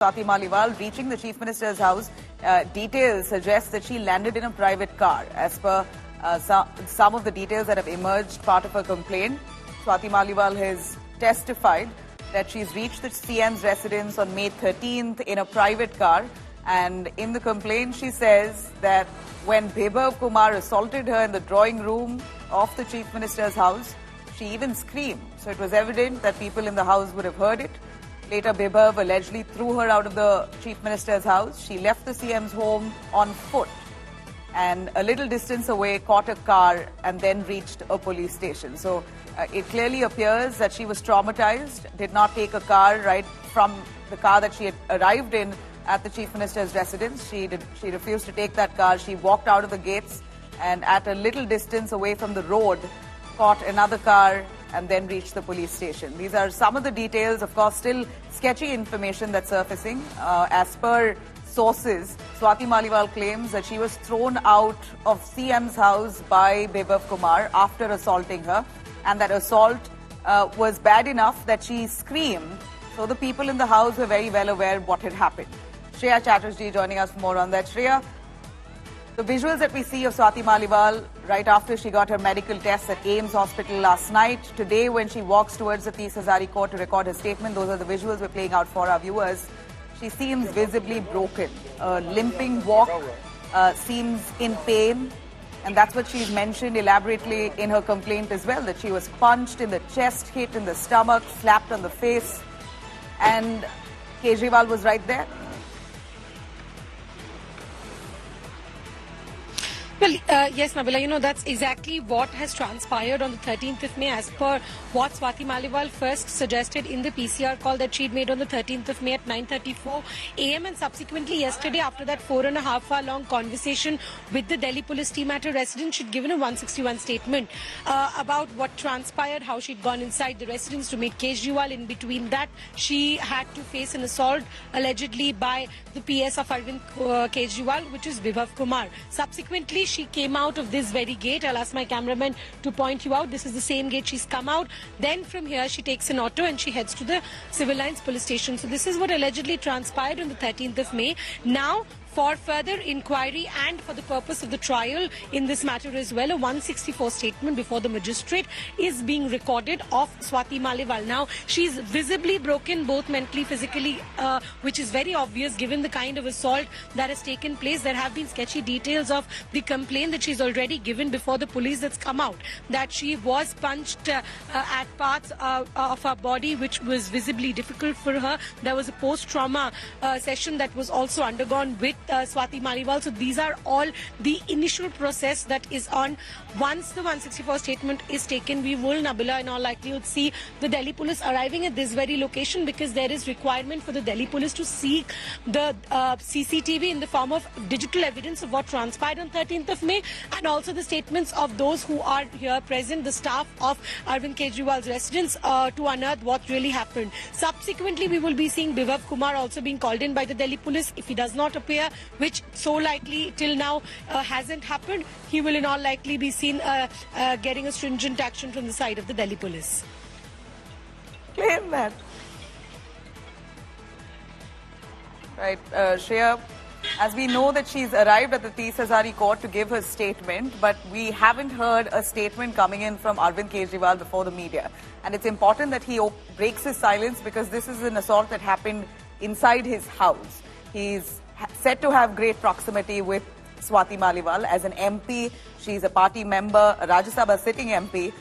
Swati Maliwal reaching the Chief Minister's house. Details suggest that she landed in a private car. As per some of the details that have emerged, part of her complaint, Swati Maliwal has testified that she's reached the CM's residence on May 13th in a private car. And in the complaint, she says that when Bibhav Kumar assaulted her in the drawing room of the Chief Minister's house, she even screamed. So it was evident that people in the house would have heard it. Later, Bibhav allegedly threw her out of the Chief Minister's house. She left the CM's home on foot and a little distance away caught a car and then reached a police station. So it clearly appears that she was traumatized, did not take a car right from the car that she had arrived in at the Chief Minister's residence. She refused to take that car. She walked out of the gates and at a little distance away from the road caught another car and then reached the police station. These are some of the details, of course, still sketchy information that's surfacing. As per sources, Swati Maliwal claims that she was thrown out of CM's house by Bibhav Kumar after assaulting her, and that assault was bad enough that she screamed. So the people in the house were very well aware what had happened. Shreya Chatterjee joining us for more on that. Shreya, the visuals that we see of Swati Maliwal right after she got her medical tests at AIIMS Hospital last night, today when she walks towards the 30 Hazari Court to record her statement, those are the visuals we're playing out for our viewers. She seems visibly broken. A limping walk, seems in pain. And that's what she's mentioned elaborately in her complaint as well, that she was punched in the chest, hit in the stomach, slapped on the face. And Kejriwal was right there. Well, yes, Nabila, that's exactly what has transpired on the 13th of May as per what Swati Maliwal first suggested in the PCR call that she'd made on the 13th of May at 9:34 a.m. and subsequently yesterday after that 4.5 hour long conversation with the Delhi police team at her residence, she'd given a 161 statement about what transpired, how she'd gone inside the residence to meet Kejriwal. In between that, she had to face an assault allegedly by the PS of Arvind Kejriwal, which is Bibhav Kumar. Subsequently, she came out of this very gate. I'll ask my cameraman to point you out. This is the same gate she's come out. Then from here, she takes an auto and she heads to the Civil Lines police station. So this is what allegedly transpired on the 13th of May. Now, for further inquiry and for the purpose of the trial in this matter as well, a 164 statement before the magistrate is being recorded of Swati Maliwal. Now, she's visibly broken both mentally, physically, which is very obvious given the kind of assault that has taken place. There have been sketchy details of the complaint that she's already given before the police that's come out, that she was punched at parts of her body which was visibly difficult for her. There was a post-trauma session that was also undergone with Swati Maliwal. So these are all the initial process that is on. Once the 164 statement is taken, we will, Nabila, in all likelihood see the Delhi police arriving at this very location, because there is requirement for the Delhi police to seek the CCTV in the form of digital evidence of what transpired on 13th of May and also the statements of those who are here present, the staff of Arvind Kejriwal's residence, to unearth what really happened. Subsequently, we will be seeing Bibhav Kumar also being called in by the Delhi police. If he does not appear, which so likely till now hasn't happened, he will in all likely be seen getting a stringent action from the side of the Delhi police. Claim that. Right, Shreya, as we know that she's arrived at the 30 Hazari Court to give her statement, but we haven't heard a statement coming in from Arvind Kejriwal before the media. And it's important that he breaks his silence, because this is an assault that happened inside his house. He's said to have great proximity with Swati Maliwal as an MP. She's a party member, a Rajya Sabha sitting MP.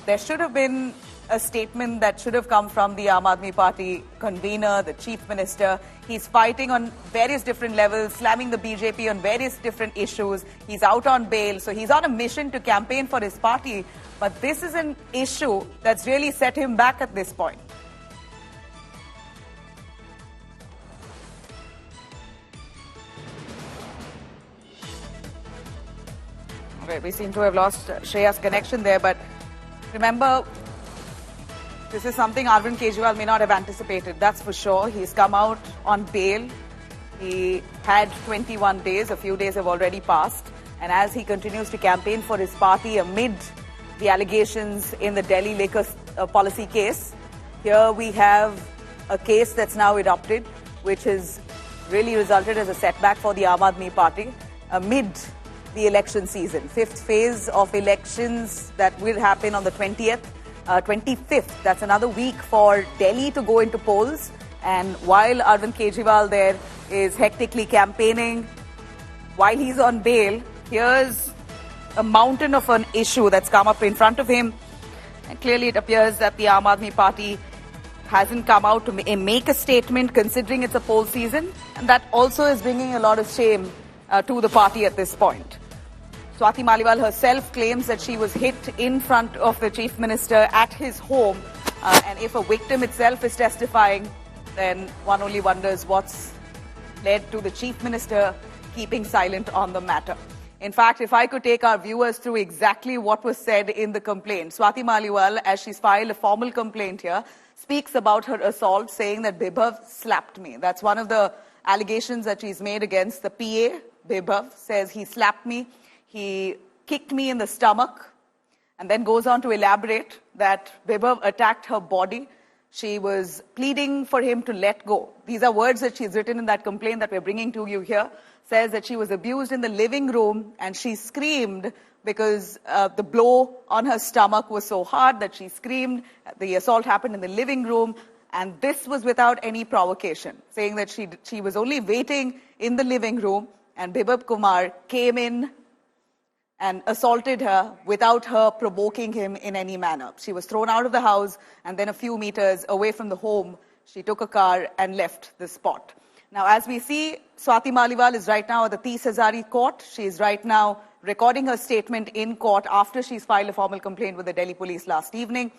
There should have been a statement that should have come from the Aam Aadmi Party convener, the Chief Minister. He's fighting on various different levels, slamming the BJP on various different issues. He's out on bail, so he's on a mission to campaign for his party. But this is an issue that's really set him back at this point. We seem to have lost Shreya's connection there, but remember, this is something Arvind Kejriwal may not have anticipated, that's for sure. He's come out on bail. He had 21 days, a few days have already passed. And as he continues to campaign for his party amid the allegations in the Delhi liquor policy case, here we have a case that's now erupted. which has really resulted as a setback for the Aam Aadmi Party amid the election season. Fifth phase of elections that will happen on the 25th. That's another week for Delhi to go into polls. And while Arvind Kejriwal there is hectically campaigning, while he's on bail, here's a mountain of an issue that's come up in front of him. And clearly it appears that the Aam Aadmi Party hasn't come out to make a statement considering it's a poll season. And that also is bringing a lot of shame to the party at this point. Swati Maliwal herself claims that she was hit in front of the Chief Minister at his home. And if a victim itself is testifying, then one only wonders what's led to the Chief Minister keeping silent on the matter. In fact, if I could take our viewers through exactly what was said in the complaint. Swati Maliwal, as she's filed a formal complaint here, speaks about her assault, saying that Bibhav slapped me. That's one of the allegations that she's made against the PA. Bibhav says he slapped me, he kicked me in the stomach, and then goes on to elaborate that Bibhav attacked her body. She was pleading for him to let go. These are words that she's written in that complaint that we're bringing to you here. Says that she was abused in the living room and she screamed because the blow on her stomach was so hard that she screamed. The assault happened in the living room, and this was without any provocation, saying that she was only waiting in the living room and Bibhav Kumar came in and assaulted her without her provoking him in any manner. She was thrown out of the house, and then a few meters away from the home, she took a car and left the spot. Now, as we see, Swati Maliwal is right now at the Tees Hazari court. She is right now recording her statement in court after she's filed a formal complaint with the Delhi police last evening.